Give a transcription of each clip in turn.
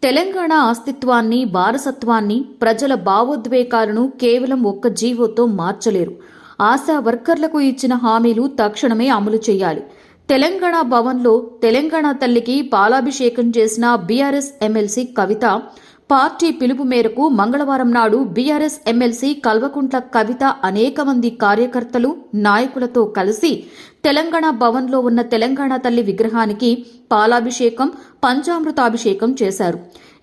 తెలంగాణ అస్తిత్వాన్ని, వారసత్వాన్ని, ప్రజల భావోద్వేగాలను కేవలం ఒక్క జీవోతో మార్చలేరు. ఆశా వర్కర్లకు ఇచ్చిన హామీలు తక్షణమే అమలు చేయాలి. తెలంగాణ భవన్లో తెలంగాణ తల్లికి పాలాభిషేకం చేసిన బీఆర్ఎస్ ఎమ్మెల్సీ కవిత పార్టీ పిలుపు మేరకు మంగళవారం నాడు బీఆర్ఎస్ ఎమ్మెల్సీ కల్వకుంట్ల కవిత అనేక మంది కార్యకర్తలు, నాయకులతో కలిసి తెలంగాణ భవన్లో ఉన్న తెలంగాణ తల్లి విగ్రహానికి పాలాభిషేకం, పంచామృతాభిషేకం చేశారు.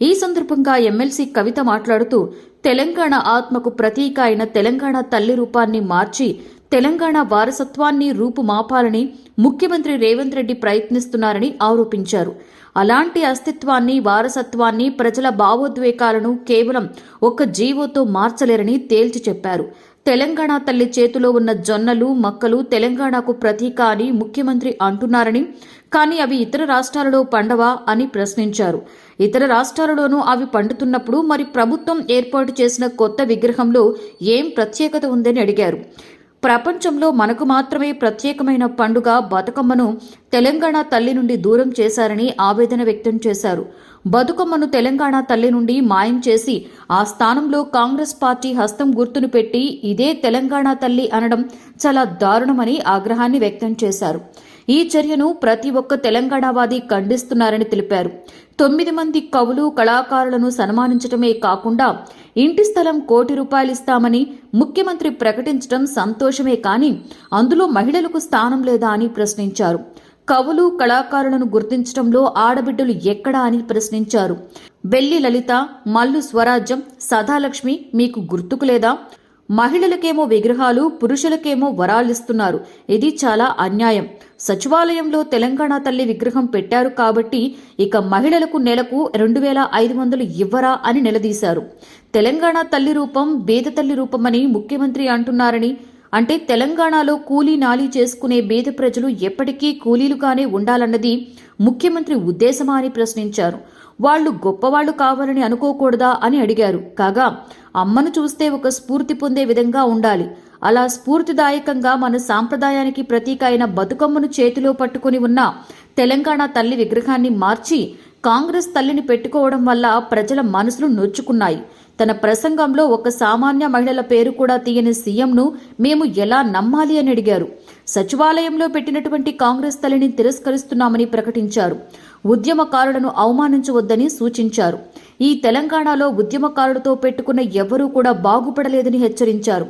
ఈ సందర్భంగా ఎమ్మెల్సీ కవిత మాట్లాడుతూ తెలంగాణ ఆత్మకు ప్రతీక అయిన తెలంగాణ తల్లి రూపాన్ని మార్చి తెలంగాణ వారసత్వాన్ని రూపుమాపాలని ముఖ్యమంత్రి రేవంత్ రెడ్డి ప్రయత్నిస్తున్నారని ఆరోపించారు. అలాంటి అస్తిత్వాన్ని, వారసత్వాన్ని, ప్రజల భావోద్వేగాలను కేవలం ఒక్క జీవోతో మార్చలేరని తేల్చి చెప్పారు. తెలంగాణ తల్లి చేతిలో ఉన్న జొన్నలు, మక్కలు తెలంగాణకు ప్రతీక అని ముఖ్యమంత్రి అంటున్నారని, కానీ అవి ఇతర రాష్ట్రాలలో పండవా అని ప్రశ్నించారు. ఇతర రాష్ట్రాలలోనూ అవి పండుతున్నప్పుడు మరి ప్రభుత్వం ఏర్పాటు చేసిన కొత్త విగ్రహంలో ఏం ప్రత్యేకత ఉందని అడిగారు. ప్రపంచంలో మనకు మాత్రమే ప్రత్యేకమైన పండుగ బతుకమ్మను తెలంగాణ తల్లి నుండి దూరం చేశారని ఆవేదన వ్యక్తం చేశారు. బతుకమ్మను తెలంగాణ తల్లి నుండి మాయం చేసి ఆ స్థానంలో కాంగ్రెస్ పార్టీ హస్తం గుర్తును పెట్టి ఇదే తెలంగాణ తల్లి అనడం చాలా దారుణమని ఆగ్రహాన్ని వ్యక్తం చేశారు. ఈ చర్యను ప్రతి ఒక్క తెలంగాణవాది ఖండిస్తున్నారని తెలిపారు. 9 మంది కవులు, కళాకారులను సన్మానించడమే కాకుండా ఇంటి స్థలం ₹1 కోటి ఇస్తామని ముఖ్యమంత్రి ప్రకటించడం సంతోషమే, కానీ అందులో మహిళలకు స్థానం లేదా అని ప్రశ్నించారు. కవులు, కళాకారులను గుర్తించడంలో ఆడబిడ్డలు ఎక్కడా అని ప్రశ్నించారు. బెల్లి లలిత, మల్లు స్వరాజ్యం, సదాలక్ష్మి మీకు గుర్తుకు లేదా? మహిళలకేమో విగ్రహాలు, పురుషులకేమో వరాలిస్తున్నారు. ఇది చాలా అన్యాయం. సచివాలయంలో తెలంగాణ తల్లి విగ్రహం పెట్టారు కాబట్టి ఇక మహిళలకు నెలకు 2500 ఇవ్వరా అని నిలదీశారు. తెలంగాణ తల్లి రూపం బీద తల్లి రూపమని ముఖ్యమంత్రి అంటున్నారని, అంటే తెలంగాణలో కూలీ నాలీ చేసుకునే బీద ప్రజలు ఎప్పటికీ కూలీలుగానే ఉండాలన్నది ముఖ్యమంత్రి ఉద్దేశమా అని ప్రశ్నించారు. వాళ్లు గొప్పవాళ్లు కావాలని అనుకోకూడదా అని అడిగారు. కాగా అమ్మను చూస్తే ఒక స్ఫూర్తి పొందే విధంగా ఉండాలి. అలా స్ఫూర్తిదాయకంగా మన సాంప్రదాయానికి ప్రతీక అయిన బతుకమ్మను చేతిలో పట్టుకుని ఉన్న తెలంగాణ తల్లి విగ్రహాన్ని మార్చి కాంగ్రెస్ తల్లిని పెట్టుకోవడం వల్ల ప్రజల మనసులు నొచ్చుకున్నాయి. తన ప్రసంగంలో ఒక సామాన్య మహిళల పేరు కూడా తీయని సీఎంను మేము ఎలా నమ్మాలి అని అడిగారు. సచివాలయంలో పెట్టినటువంటి కాంగ్రెస్ తల్లిని తిరస్కరిస్తున్నామని ప్రకటించారు. ఉద్యమకారులను అవమానించవద్దని సూచించారు. ఈ తెలంగాణలో ఉద్యమకారులతో పెట్టుకున్న ఎవరూ కూడా బాగుపడలేదని హెచ్చరించారు.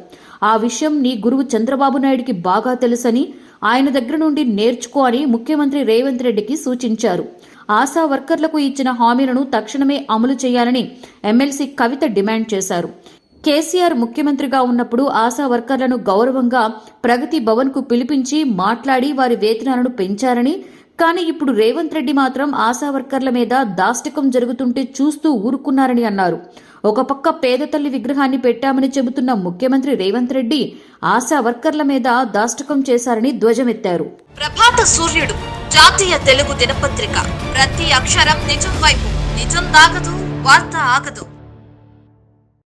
ఆ విషయం నీ గురువు చంద్రబాబు నాయుడికి బాగా తెలుసని, ఆయన దగ్గర నుండి నేర్చుకో అని ముఖ్యమంత్రి రేవంత్ రెడ్డికి సూచించారు. ఆశా వర్కర్లకు ఇచ్చిన హామీలను తక్షణమే అమలు చేయాలని ఎమ్మెల్సీ కవిత డిమాండ్ చేశారు. కేసీఆర్ ముఖ్యమంత్రిగా ఉన్నప్పుడు ఆశా వర్కర్లను గౌరవంగా ప్రగతి భవన్కు పిలిపించి మాట్లాడి వారి వేతనాలను పెంచారని, కానీ ఇప్పుడు రేవంత్ రెడ్డి మాత్రం ఆశా వర్కర్ల మీద దాష్టికం జరుగుతుంటే చూస్తూ ఊరుకున్నారని అన్నారు. ఒక పక్క పేద తల్లి విగ్రహాన్ని పెట్టామని చెబుతున్న ముఖ్యమంత్రి రేవంత్ రెడ్డి ఆశా వర్కర్ల మీద దాష్టికం చేశారని ధ్వజమెత్తారు. ప్రభాత సూర్యుడు జాతీయ తెలుగు దినపత్రిక. ప్రతి అక్షరం నిజం వైపు. నిజం దాగదు, వార్త ఆగదు.